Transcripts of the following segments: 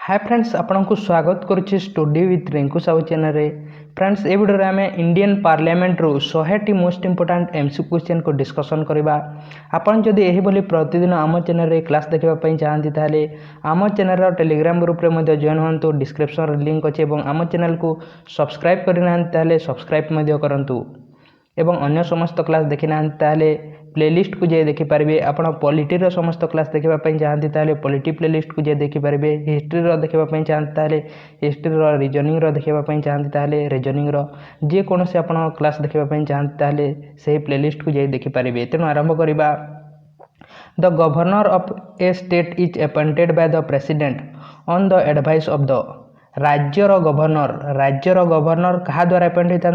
Hi friends आपन को स्वागत करुच्ची study with Rinku Sahu channel रे। फ्रेंड्स ए वीडियो रे आमे इंडियन पार्लियामेंट रू 100 मोस्ट इंपोर्टेंट एमसीक्यू क्वेश्चन को डिस्कशन करबा। आपन जदि एही बोली प्रतिदिन आम चैनल रे क्लास देखबा पई चाहंती ताले आम चैनल रो टेलीग्राम ग्रुप रे मध्ये जॉइन होंतु। डिस्क्रिप्शन रे लिंक अछि एवं आम चैनल को सब्सक्राइब करना ताले सब्सक्राइब मध्ये करंतु एवं अन्य समस्त क्लास देखिना ताले प्लेलिस्ट को जे देखि पारबे। आपण पॉलिटी रो समस्त क्लास देखबा पई चाहंती ताले पॉलिटी प्लेलिस्ट को जे देखि पारबे। हिस्ट्री रो देखबा पई चाहंती ताले हिस्ट्री रो, रीजनिंग रो देखबा पई चाहंती ताले रीजनिंग रो, जे कोनोसे आपण क्लास देखबा पई चाहंती ताले सेही प्लेलिस्ट को जे देखि पारबे। तेनु आरंभ करिबा। The governor of A state is appointed by the president on the advice of the. राज्यर गवर्नर कहा द्वारा अपॉइंट होता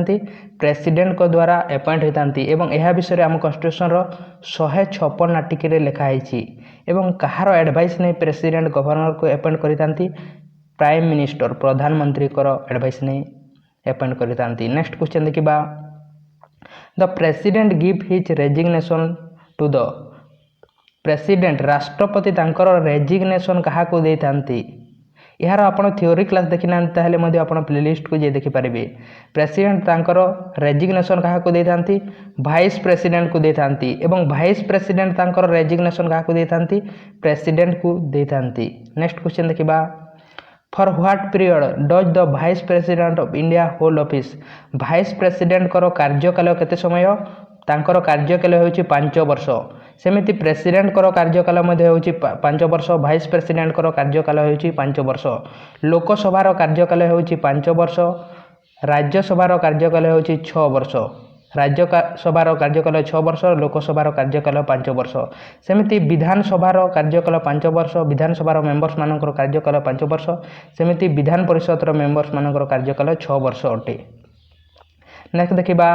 प्रेसिडेंट को द्वारा अपॉइंट होता एवं यह विषय आम कन्स्टिट्यूशन रो 156 आर्टिकल रे लिखा है एवं कहार एडवाइस नहीं प्रेसिडेंट गवर्नर को अपॉइंट करता प्राइम मिनिस्टर प्रधानमंत्री को एडवाइस नहीं अपॉइंट करता। नेक्स्ट क्वेश्चन देखिबा। The president give his resignation to the. President राष्ट्रपति तांकर रेजिग्नेशन कहा को देथांती। यार आपण थ्योरी क्लास देखिना ताहले मध्ये आपण प्लेलिस्ट को जे देखि पारिबे। प्रेसिडेंट तांकर रेजिग्नेशन कहा को देथांती वाइस प्रेसिडेंट को देथांती एवं वाइस प्रेसिडेंट तांकर रेजिग्नेशन कहा को देथांती प्रेसिडेंट को देथांती। नेक्स्ट क्वेश्चन देखिबा। For what period does the vice president of India hold office. Vice president कर कार्यकाल केते समय तांकर कार्यकाल होछि 5 वर्ष। सेमिति प्रेसिडेंट कर कार्यकाल मध्ये होछि 5 वर्ष, वाइस प्रेसिडेंट कर कार्यकाल होछि 5 वर्ष। लोकसभार कार्यकाल होछि 5 वर्ष, राज्यसभार कार्यकाल होछि 6 वर्ष। राज्यसभार कार्यकाल 6 वर्ष, लोकसभार कार्यकाल 5 वर्ष। सेमिति विधानसभार कार्यकाल 5 वर्ष, विधानसभार मेंबर्स मानकर कार्यकाल 5 वर्ष। सेमिति विधान परिषदर मेंबर्स मानकर कार्यकाल 6 वर्ष अटे। नेक्स्ट देखिबा।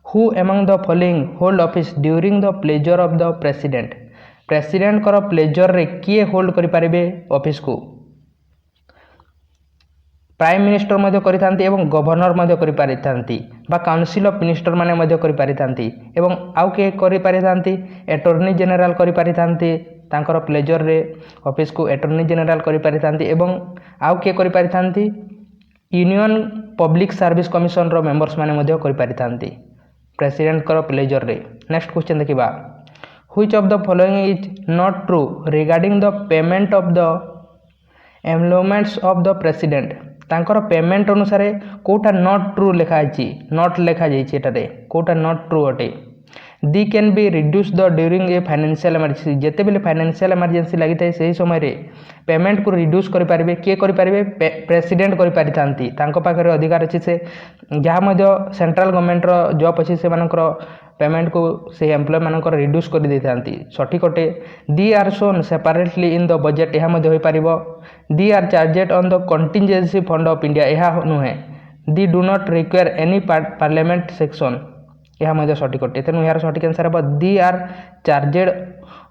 Who among the following hold office during the pleasure of the president. President कर प्लेजर रे किए होल्ड करि पारिबे ऑफिस को। प्राइम मिनिस्टर मध्ये करिथांती एवं गवर्नर मध्ये करि पारिथांती बा काउंसिल ऑफ मिनिस्टर माने मध्ये करि पारिथांती एवं आउ के करि पारिथांती अटॉर्नी जनरल करि पारिथांती। तांकर प्लेजर रे ऑफिस को अटॉर्नी जनरल करि पारिथांती एवं आउ के करि पारिथांती यूनियन पब्लिक सर्विस कमिशन रो मेंबर्स माने मध्ये करि पारिथांती प्रेसिडेंट कर प्लेजर रे। नेक्स्ट क्वेश्चन देखिबा। Which of the following is not true regarding the payment of the employments of the president. तांकर पेमेंट अनुसार कोटा नॉट ट्रू लिखा है, नॉट लिखा जाइए एटारे कोटा नॉट ट्रू अटे। They can be reduced during a financial emergency. जेते बेले financial emergency लगी थाए सही समय रे पेमेंट को रिड्यूस करि पारिबे के करि पारिबे प्रेसिडेंट करि पारिथांती। तांको पाखरे अधिकार अछि से जहा मध्ये सेंट्रल गवर्नमेंट रो जॉब अछि से मानकर पेमेंट को से एम्प्लॉय मानकर रिड्यूस कर देथांती सठिक अटे। They are shown separately in the budget यह मध्ये होई पारिबो। They are charged on the contingency fund of India यह नुहे। They do not require any parliament section यह मध्ये सठिक अटे। तेनु यार सठिक आंसर हे they are charged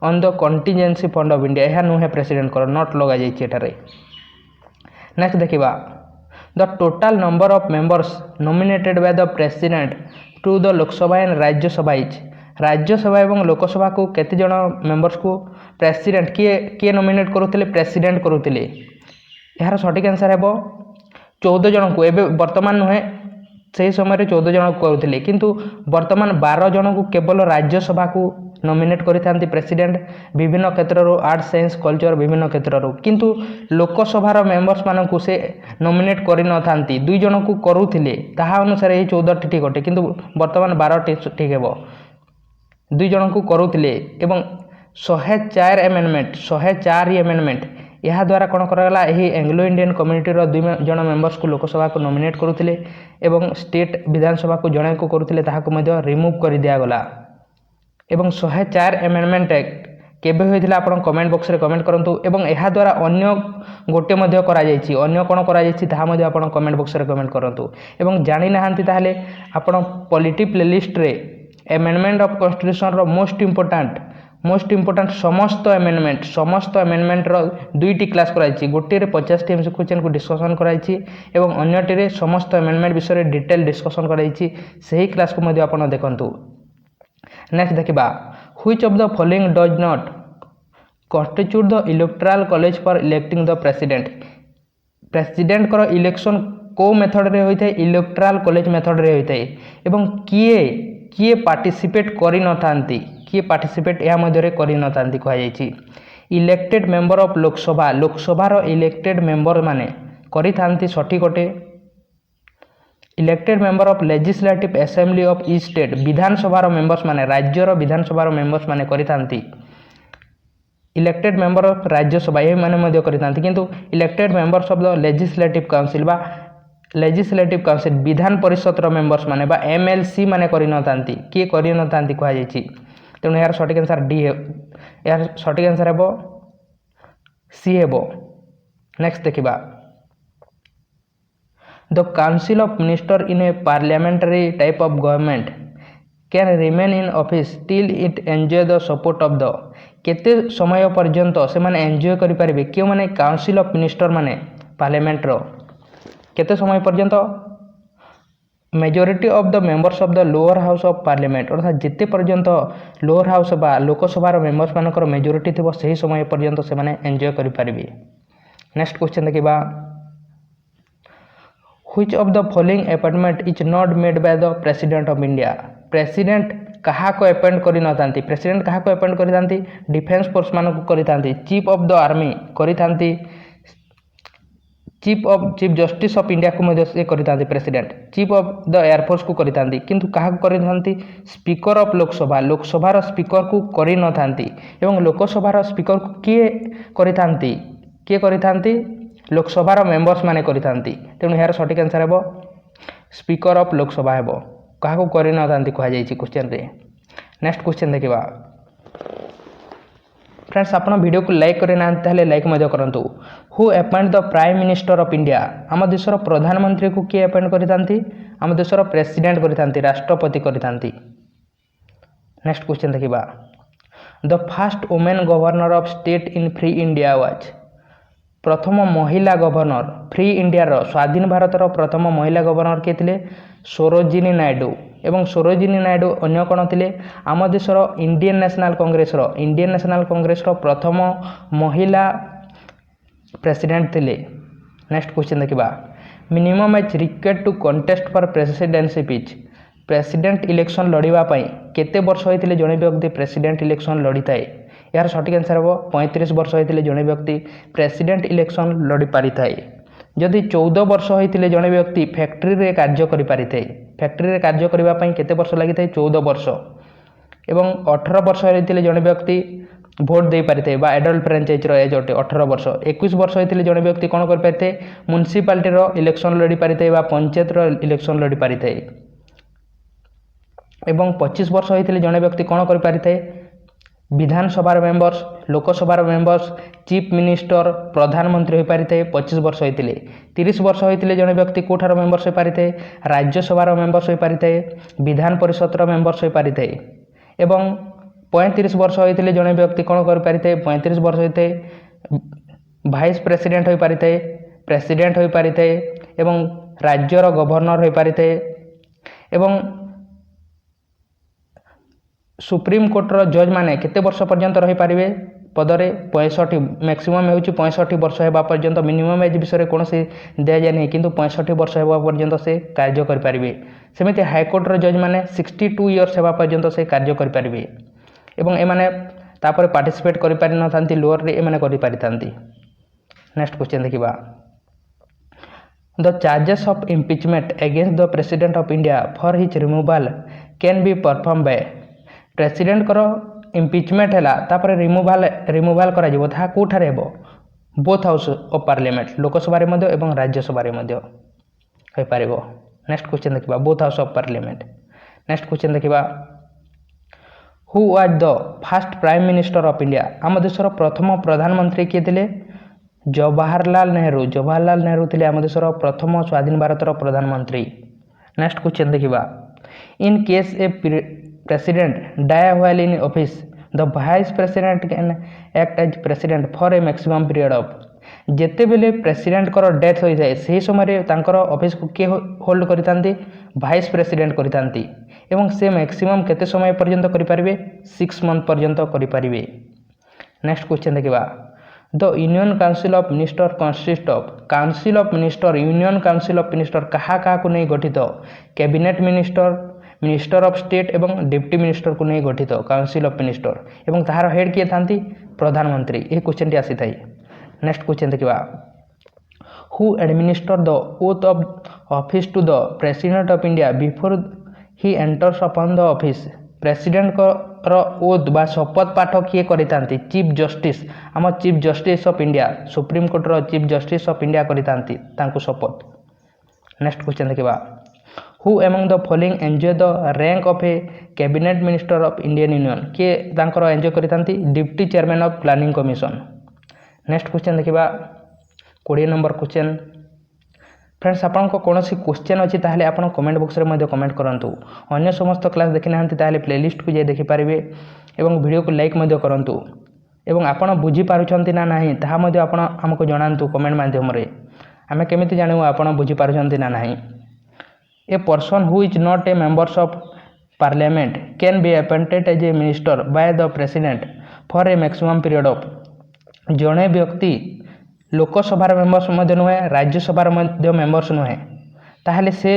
on the contingency fund of India यह नुहे प्रेसिडेंट कर नॉट लगा जाइए एटारे। नेक्स्ट देखिबा। The total number of members nominated by the president to the Lok Sabha and Rajya Sabha is. Rajya Sabha एवं लोकसभा को केते जण मेंबर्स को प्रेसिडेंट किए नॉमिनेट करुथिले प्रेसिडेंट करुथिले। यार सठिक आंसर हेबो 14 जण को। एबे वर्तमान नुहे सही समय 14 जण करुथिले किंतु वर्तमान 12 जण को केवल राज्यसभा को नॉमिनेट करिथांती प्रेसिडेंट विभिन्न क्षेत्र आर्ट्स साइंस कल्चर विभिन्न क्षेत्र किंतु लोकसभार मेंबर्स मान को से नॉमिनेट करि न थांती 2 जण को करुथिले ताहा अनुसार ए 14 ठीक अटे किंतु वर्तमान 12 ठीक हेबो 2 जण को करुथिले एवं 104 अमेंडमेंट यह द्वारा कौन कराला यही एंग्लो इंडियन कम्युनिटी रो 2 जण मेंबर्स को लोकसभा को नॉमिनेट करुथिले एवं स्टेट विधानसभा को जणे को करुथिले ताहा को मध्ये रिमूव कर दिया गला एवं 104 अमेंडमेंट एक्ट केबे होइथिला आपण कमेंट बॉक्स रे कमेंट करंतु एवं एहा द्वारा अन्य गोटे मध्ये करा जायछि अन्य कोन करा जायछि ताहा मध्ये आपण कमेंट बॉक्स रे कमेंट करंतु एवं जानि नाहंती ताहले आपण पॉलिटी प्लेलिस्ट रे अमेंडमेंट ऑफ कॉन्स्टिट्यूशन रो मोस्ट इंपोर्टेंट समस्त अमेंडमेंट रो 2टी क्लास कराइछि। गोटे रे 50 टी एमसीक्यू क्वेश्चन को डिस्कशन कराइछि एवं अन्यटी रे समस्त अमेंडमेंट विषय रे डिटेल डिस्कशन कराइछि सही क्लास को मध्ये आपण देखंतु। नेक्स्ट देखिबा। Which of the following does not constitute the electoral college for electing the president। President कर इलेक्शन को मेथड रे होइथे इलेक्टोरल कॉलेज मेथड रे होइथे एवं किए किए पार्टिसिपेट करि नथांती किए पार्टिसिपेट या मध्य रे करि नथांती कहा जायछि elected member of Lok Sabha Lok Sabha रो इलेक्टेड मेंबर माने करि थांती सठी कोटे elected member of legislative assembly of each state Vidhan Sabha रो मेंबर्स माने राज्य रो विधानसभा रो मेंबर्स माने करि थांती इलेक्टेड मेंबर ऑफ राज्यसभा ये माने मध्य करि थांती किंतु elected members of the legislative council बा लेजिस्लेटिव काउंसिल विधान परिषद रो मेंबर्स माने बा एमएलसी माने करि नथांती किए करि नथांती कहा जायछि तेणु यार सठिक आंसर डी है यार सठिक आंसर हेबो सी हेबो नेक्स्ट देखिबा the council of minister in A parliamentary type of government can remain in office till it enjoy the support of the केते समय पर्यंत से माने एंजॉय करि परिबे क्यों माने काउंसिल ऑफ मिनिस्टर माने पार्लियामेंट रो केते समय पर्यंत majority of the members of the lower house of parliament अर्थात जिते पर्यंत लोअर हाउस बा लोकसभा रो मेंबर्स मानकर मेजॉरिटी थिबो सही समय पर्यंत से माने एंजॉय करि परिबे नेक्स्ट क्वेश्चन देखिबा Which of the following appointment is not made by the President of India? President कहा को अपॉइंट करि नथांती प्रेसिडेंट कहा को अपॉइंट करि थांती डिफेंस फोर्स मान को करि थांती चीफ ऑफ द आर्मी करि थांती चीफ जस्टिस ऑफ इंडिया को मध्य से करि थांती president chief of the air force को करि थांती किंतु कहा को करि थांती स्पीकर ऑफ लोकसभा लोकसभा रो स्पीकर को करि नथांती एवं लोकसभा रो स्पीकर को किए करि थांती लोकसभा मेंबर्स माने करि थांती तेणु यार सठिक आंसर हेबो स्पीकर ऑफ लोकसभा हेबो कहा को करि नथांती कहा जायछि क्वेश्चन रे नेक्स्ट क्वेश्चन देखिबा फ्रेंड्स आपण वीडियो को लाइक करे ना ताले लाइक मध्य करंतु who appoint the prime minister of India आम देशर प्रधानमंत्री को किए अपॉइंट करि थांती आम देशर प्रेसिडेंट करि थांती राष्ट्रपति करि थांती नेक्स्ट क्वेश्चन देखिबा the first women governor of state in free India was प्रथम महिला गवर्नर फ्री इंडिया रो स्वाधीन भारत रो प्रथम महिला गवर्नर के थिले सरोजिनी नायडू एवं सरोजिनी नायडू अन्य कोन थिले आम देशर इंडियन नेशनल कांग्रेस रो प्रथम महिला प्रेसिडेंट थिले नेक्स्ट क्वेश्चन देखिबा minimum age required to contest for presidentship is president election लड़िबा पई केते वर्ष होइतिले जणे व्यक्ति प्रेसिडेंट इलेक्शन लड़ी थाए यार सठिक आंसर हे 35 वर्ष होइतिले जणे व्यक्ति प्रेसिडेंट इलेक्शन लड़ी पारि थाए जदि 14 वर्ष होइतिले जणे व्यक्ति फैक्ट्री रे कार्य करि पारि थाए फैक्ट्री रे कार्य करिबा पई केते वर्ष लागि थाए 14 वर्ष एवं 18 वर्ष होइतिले जणे व्यक्ति भोट दे पारि थाए बा एडल्ट फ्रेंचाइज रो एज अटे 18 वर्ष 21 वर्ष होइतिले जणे व्यक्ति कोन करि पारि थाए म्युनिसिपालिटी रो इलेक्शन लड़ी पारि थाए बा पंचायत रो इलेक्शन लड़ी पारि थाए एवं 25 वर्ष होइतिले जणे व्यक्ति कोन करि पारि थाए Vidhan Sabha members Lok Sabha members chief minister प्रधानमंत्री हो पारि थाए 25 वर्ष होइतिले 30 वर्ष होइतिले जणे व्यक्ति कोठार मेंबर्स हो पारि थाए राज्यसभा मेंबर्स हो पारि थाए विधान परिषद मेंबर्स हो पारि थाए एवं 35 वर्ष होइतिले जणे व्यक्ति कोन कर पारि थाए 35 वर्ष होइते वाइस प्रेसिडेंट हो पारि थाए प्रेसिडेंट हो पारि थाए एवं राज्यर गवर्नर हो पारि थाए एवं सुप्रीम कोर्ट रो जज माने केते वर्ष पर्यंत रही पारिबे पदरे 65 मैक्सिमम हेउची 65 वर्ष हेबा पर्यंत मिनिमम एज विषय कौन से दिया जाए नहीं किंतु 65 वर्ष हेबा पर्यंत से कार्य कर पारिबे सेमिति हाई कोर्ट रो जज माने 62 इयर्स हेबा पर्यंत से कार्य कर पारिबे एवं ए माने तापर पार्टिसिपेट करि पारि न थांती लोअर रे ए माने करि पारि थांती नेक्स्ट क्वेश्चन देखिबा the charges of impeachment against the president of India for his removal can be perform by president करो इम्पीचमेंट है तापर रिमूवाल करा जिवो था कोठारे हेबो both house of parliament Lok Sabha रे मध्य एवं राज्यसभा रे मध्य होई पारिबो नेक्स्ट क्वेश्चन देखिबा both house of parliament next question देखिबा who was the first prime minister of India आम देशर प्रथम प्रधानमंत्री किए थिले जवाहरलाल नेहरू थिले आम देशर प्रथम स्वाधीन भारत प्रधानमंत्री नेक्स्ट क्वेश्चन देखिबा in case A President die while in office, the vice president can act as president for a maximum period of जेते बेले प्रेसिडेंट कर डेथ हो जाए से समय तांकर ऑफिस को के होल्ड करितांती वाइस प्रेसिडेंट करितांती एवं से मैक्सिमम केते समय पर्यंत करि परिबे 6 मंथ पर्यंत करि परिबे नेक्स्ट क्वेश्चन देखिबा the union council of minister consist of council of minister union council of minister कहा को नहीं गठित cabinet minister minister of state एवं डिप्टी मिनिस्टर को नहीं गठित काउंसिल ऑफ मिनिस्टर एवं ताहार हेड किए थांती प्रधानमंत्री यह क्वेश्चन टी आसी थाए। नेक्स्ट क्वेश्चन देखा who administer the oath of office to the president of India before he enters upon the office president oath बा शपथ पाठ किए करितांती चीफ जस्टिस आम chief justice of India supreme court रो चीफ जस्टिस ऑफ इंडिया करितांती तांको शपथ। नेक्स्ट क्वेश्चन देखा who among the following enjoy the rank of a cabinet minister of Indian union किए तांकर एंजॉय करितांती deputy chairman of planning commission. Next question देखा 20 number question friends आपण को कौन सी क्वेश्चन अच्छी ताहले आपण कमेंट बॉक्स रे कमेंट करंतु अन्य समस्त क्लास देखि नाहंती ताहले प्लेलिस्ट को जाय देखि पारिबे एवं वीडियो को लाइक मध्य करंतु एवं आपण बुझी पारुछंती ना नाही ताहा मध्य आपण हमको जणांतु कमेंट माध्यम रे आमे केमिति जानिबो आपण बुझी पारुछंती ना नाही। A person who is not a members of parliament can be appointed as a minister by the president for a maximum period of जणे व्यक्ति लोकसभार मेंबर्स मध्य नुहे राज्यसभार मध्य मेंबर्स नुहे ताहले से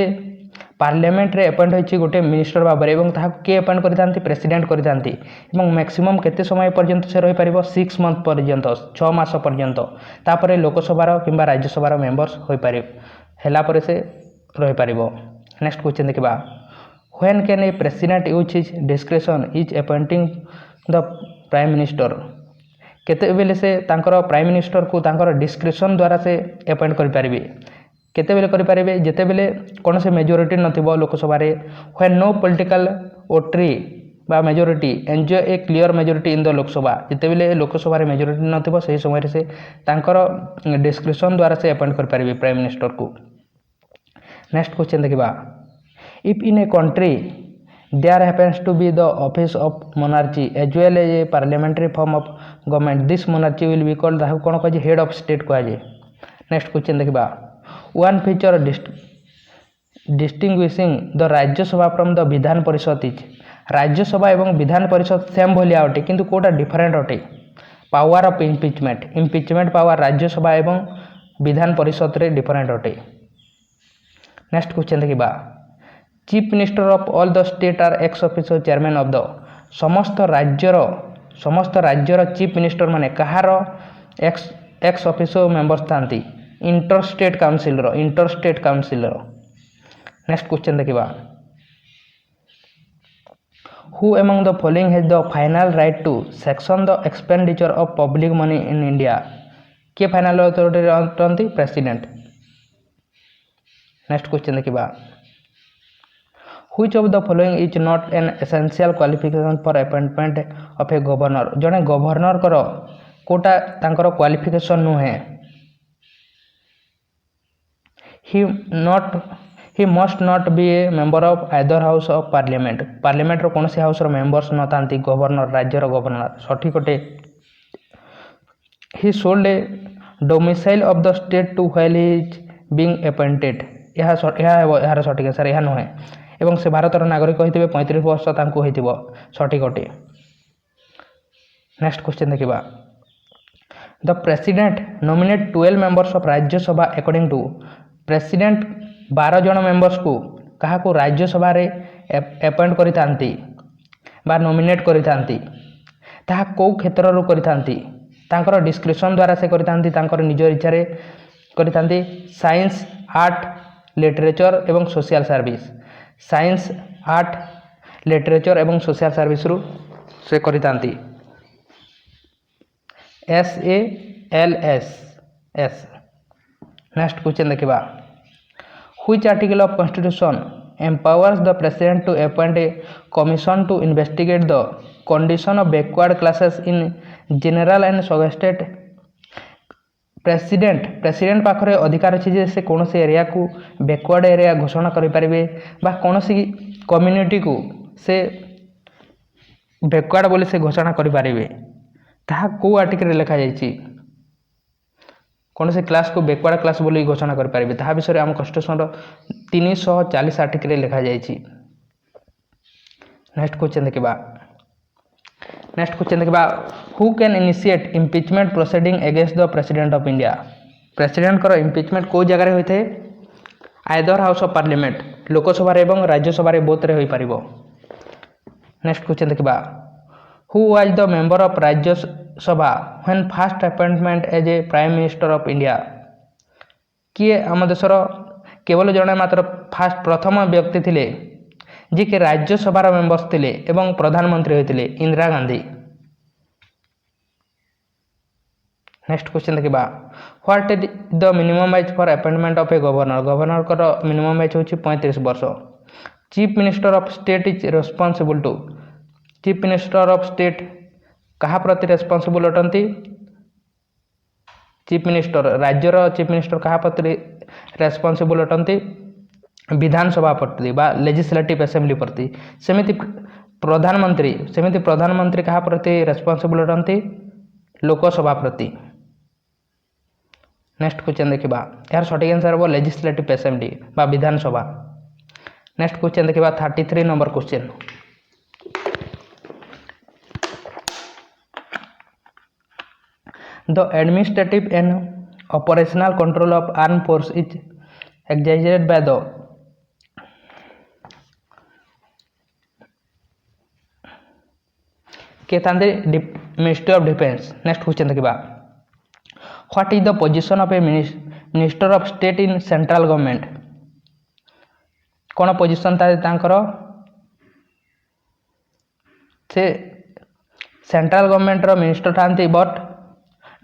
पार्लियामेंट रे अपॉइंट होइछि गोटे मिनिस्टर बाबरे एवं ताहा के अपॉइंट करितांती प्रेसिडेंट करितांती एवं मैक्सिमम केते समय पर्यंत से रहि परिबो 6 मंथ पर्यंत 6 मास पर्यंत तापरे लोकसभार किंबा राज्यसभार मेंबर्स होई पारि हेला परे से रहि परिबो। नेक्स्ट क्वेश्चन देखबा when can a president use his discretion is appointing the prime minister केते बेले से तांकर प्राइम मिनिस्टर को तांकर डिस्क्रिशन द्वारा से अपॉइंट करि पारिबे केते बेले करि पारिबे जेते बेले कोन से मेजॉरिटी नथिबो लोकसभा रे व्हेन नो पॉलिटिकल वोटरी बा majority enjoy A clear majority in the Lok Sabha जेते बेले लोकसभा रे मेजॉरिटी नथिबो सही समय रे से तांकर डिस्क्रिशन द्वारा से अपॉइंट करि पारिबे प्राइम मिनिस्टर को। नेक्स्ट क्वेश्चन देखिबा if in a country there happens to be the office of monarchy as well as a parliamentary form of government this monarchy will be called the कौन कह head of state कह जाए। Next question देखा one feature distinguishing the Rajya Sabha from the Vidhan Parishad is Rajya Sabha एवं विधान परिषद same भलिया अटे किंतु कोटा डिफरेंट अटे power of impeachment power Rajya Sabha एवं विधान परिषद रे डिफरेंट अटे। नेक्स्ट क्वेश्चन देखा chief minister of all the state are ex officer chairman of the समस्त राज्यर चीफ मिनिस्टर माने कहार एक्स ऑफिसर मेंबर्स थांती इंटर स्टेट काउंसिल रो। नेक्स्ट क्वेश्चन देखिबा who among the following has the final right to section the expenditure of public money in India के final authority रहंती president. Next question देखिबा Which of the following is not an essential qualification for appointment of a governor जने governor करो कोटा तांकर qualification नुहे he must not be a member of either house of parliament रो कोनसी house रो members न Tanti governor राज्य रो governor सठी कोटे he should a domicile of the state to while he is being appointed यह सठी answer यह नुहे एवं से भारतर नागरिक होइतिबे 35 वर्ष तांको होइतिबो सठी कोटे। नेक्स्ट क्वेश्चन देखिबा the president nominate 12 members of Rajya Sabha according to president 12 जन मेंबर्स को कहा को राज्यसभा रे अपॉइंट करितांती बा नॉमिनेट करितांती ताहा को क्षेत्र रो करितांती तांकर डिस्क्रिप्शन द्वारा से करितांती तांकर निज इच्छा रे करितांती साइंस आर्ट लिटरेचर एवं social service science art literature एवं सोशल सर्विस रु से करितांती SALS। नेक्स्ट क्वेश्चन देखिबा which article of constitution empowers the president to appoint a commission to investigate the condition of backward classes in general and suggested president पाखरे अधिकार अछि जे से कौन से एरिया को बैकवर्ड एरिया घोषणा करि परिबे बा कौन सी कम्युनिटी को से बैकवर्ड बोले से घोषणा करि परिबे ताहा को आर्टिकल लिखा जायछि कौन से क्लास को बैकवर्ड क्लास बोली घोषणा करि परिबे ताहा विषय हम कॉन्स्टिट्यूशन रो 340 आर्टिकल लिखा जायछि। नेक्स्ट क्वेश्चन देखिबा नेक्स्ट क्वेश्चन देखा who can initiate impeachment proceeding against the president of India president को इम्पिचमेंट कौ जगह होता है either house of parliament Lok Sabha एवं राज्यसभा बोथ रे होई परिबो नेक्स्ट क्वेश्चन देखा who was the member of Rajya Sabha when first appointment as a prime minister of India किए आम देशर केवल जड़े मात्र फास्ट प्रथम व्यक्ति थिले जी के राज्यसभार मेंबर्स थिले एवं प्रधानमंत्री होते इंदिरा गांधी नेक्स्ट क्वेश्चन देखा what is the minimum age for appointment of a governor governor को मिनिमम एज होची 35 वर्ष chief minister of state is responsible to chief minister of state कहा प्रति रेस्पॉन्सिबल अटंती चीफ मिनिस्टर राज्यर चीफ मिनिस्टर कहा प्रति रेस्पॉन्सिबल अटंती विधानसभा प्रति बा लेजिस्लेटिव असेंबली प्रति सेमिति प्रधानमंत्री कहा प्रति रेस्पॉन्सिबल अटंती लोकसभा प्रति नेक्स्ट क्वेश्चन देखा यार सठिक आंसर हम लेजिस्लेटिव असेंबली बा विधानसभा नेक्स्ट क्वेश्चन देखा 33 number question the administrative and operational control of arm force is exercised by the ministry of defence next question देखा what is the position of a minister of state in central government कौन position तांकर से central government रो minister थांती but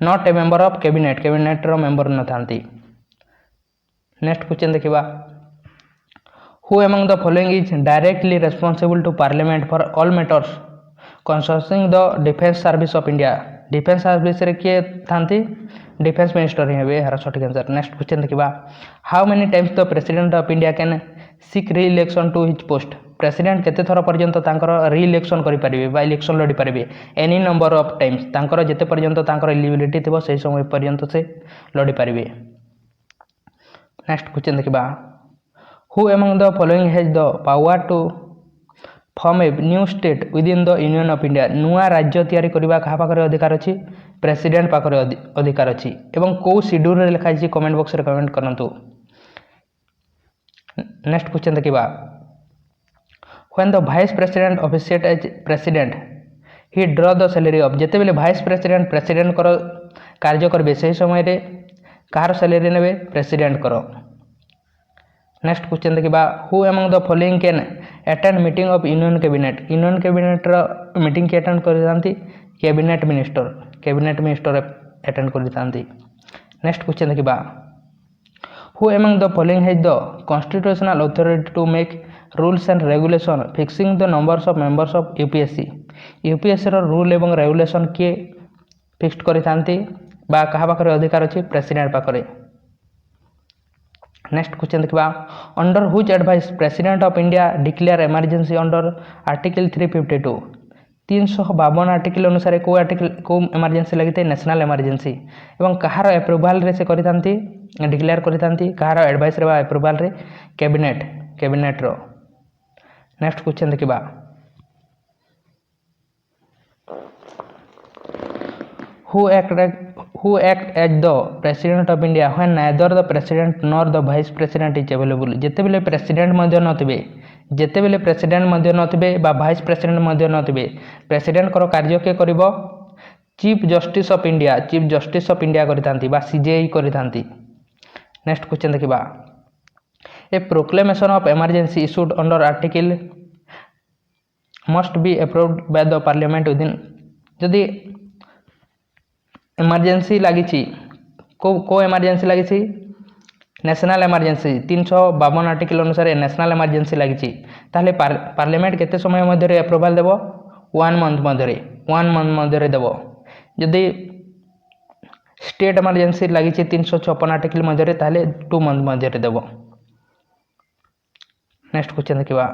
not a member of cabinet रो member न थांती next question देखा who among the following is directly responsible to parliament for all matters concerning the defence service of India defence service रे किए थांती defence minister ही हेबे हर सठिक आंसर नेक्स्ट क्वेश्चन देखा how many times the president of India can seek reelection to his post president केते थर पर्यंत तांकर री इलेक्शन करि परिबे बा इलेक्शन लड़ी परिबे एनी नंबर ऑफ टाइम्स तांकर जेते पर्यंत तांकर एलिजिबिलिटी थिबो सेही समय पर्यंत से लड़ी परिबे नेक्स्ट क्वेश्चन देखा who among the following has the power to form a new state within the union of India नुआ राज्य तैयारी करबा कहा पाखरे अधिकार अछि प्रेसिडेंट पाखरे अधिकार अछि एवं को शेड्यूल रे लिखा अछि कमेंट बॉक्स रे कमेंट करंतु नेक्स्ट क्वेश्चन देखा when the vice president officiate as president he draw the salary of जेते बेले वाइस प्रेसिडेंट कर कार्य करबे सही समय रे कार सैलरी नेबे प्रेसिडेंट करो नेक्स्ट क्वेश्चन देखा who among the following can attend meeting of union cabinet रो मीटिंग के अटेंड करथांती कैबिनेट मिनिस्टर अटेंड करथांती नेक्स्ट क्वेश्चन देखा who among the following has the constitutional authority to make rules and regulation fixing the numbers of members of UPSC रो rule एवं regulation किए fixed करथांती बा कहा पाखरे अधिकार अछि प्रेसिडेंट पाखरे नेक्स्ट क्वेश्चन देखा under हुच advice president of India declare emergency under article 352 352 article अनुसार को इमरजेंसी लगी नेशनल इमरजेंसी एवं कहार एप्रुवाल रे से करितांती डिक्लेयर करितांती कहार एडवाइस रे बा एप्रुवाल रे कैबिनेट रो नेक्स्ट क्वेश्चन देखा who act as the president of India when neither the president nor the vice president is available जेतेबेले प्रेसिडेंट मध्य नथिबे जेतेबेले प्रेसिडेंट मध्य नथिबे बा वाइस प्रेसिडेंट मध्य नथिबे प्रेसिडेंट कर कार्य के करिवो चीफ जस्टिस ऑफ इंडिया करितांती बा सीजेआई करितांती नेक्स्ट क्वेश्चन देखा a proclamation of emergency issued under article must be approved by the parliament within जदि इमरजेंसी लगी को इमरजेंसी लगी नेशनल इमरजेंसी 352 आर्टिकल अनुसार नेशनल इमरजेंसी लगी ताहले पार्लियामेंट केते समय मध्य अप्रूवल देव 1 मंथ मध्य देव जदि स्टेट इमरजेंसी लगी 356 आर्टिकल मध्य ताहले 2 मंथ मध्य देव नेक्स्ट क्वेश्चन देखा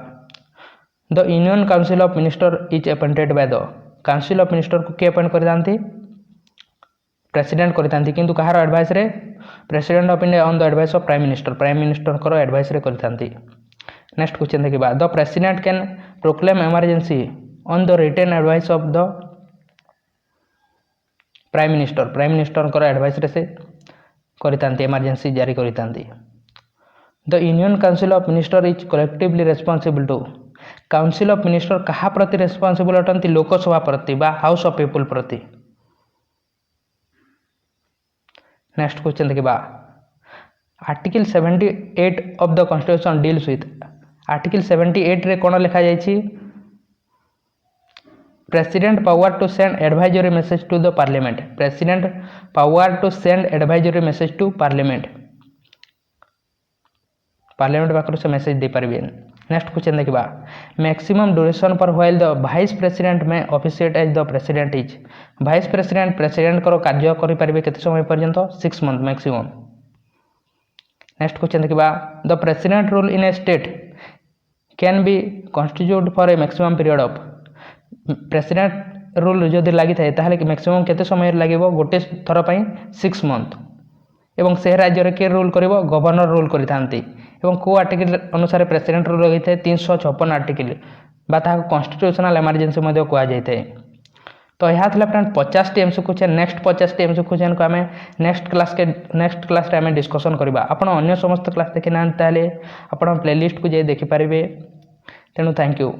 the union council of minister is appointed by the council of minister को किए अपॉइंट करथांती प्रेसिडेंट करथांती किंतु कहार एडवाइस रे president of India on the advice of prime minister को एडवाइस रे करथांती नेक्स्ट क्वेश्चन देखा the president can proclaim emergency on the written advice of the prime minister advice से करितांती इमरजेंसी जारी करितांती। The union council of minister is collectively responsible to council of minister कहा प्रति रेस्पॉन्सिबल अटंती लोकसभा प्रति बा हाउस ऑफ पीपुल प्रति। नेक्स्ट क्वेश्चन देखिबा article 78 of the constitution deals with article 78 रे कोन लिखा जायछि president power to send advisory message to the parliament president power to send advisory message to parliament पाखर से मेसेज दे पारे। नेक्स्ट क्वेश्चन देखिबा मैक्सिमम ड्यूरेशन पर व्हाइल द वाइस प्रेसिडेंट में officiate as the president is vice president करो कार्य करि परिबे केते समय पर्यंत 6 मंथ मैक्सिमम। नेक्स्ट क्वेश्चन देखिबा the president rule in a state can be constitute for a maximum period of president rule जदि लगी थाए ताहले मैक्सिमम केते समय लागिवो गोटे थर पई 6 मंथ एवं से राज्य रे के रूल करिवो गवर्नर रूल करिथांती एवं को आर्टिकल अनुसार प्रेसिडेंट रूल लगी थाए 356 आर्टिकल बा ताको कॉन्स्टिट्यूशनल इमरजेंसी मध्ये कुआ जाय थाए। तो यह था friend 50 T MC question next 50 T MC question को आमे नेक्स्ट क्लास रे आमे डिस्कशन करबा। आपण अन्य समस्त क्लास देखि ना ताले आपण प्लेलिस्ट को जे देखि परिबे। तेनु थैंक यू।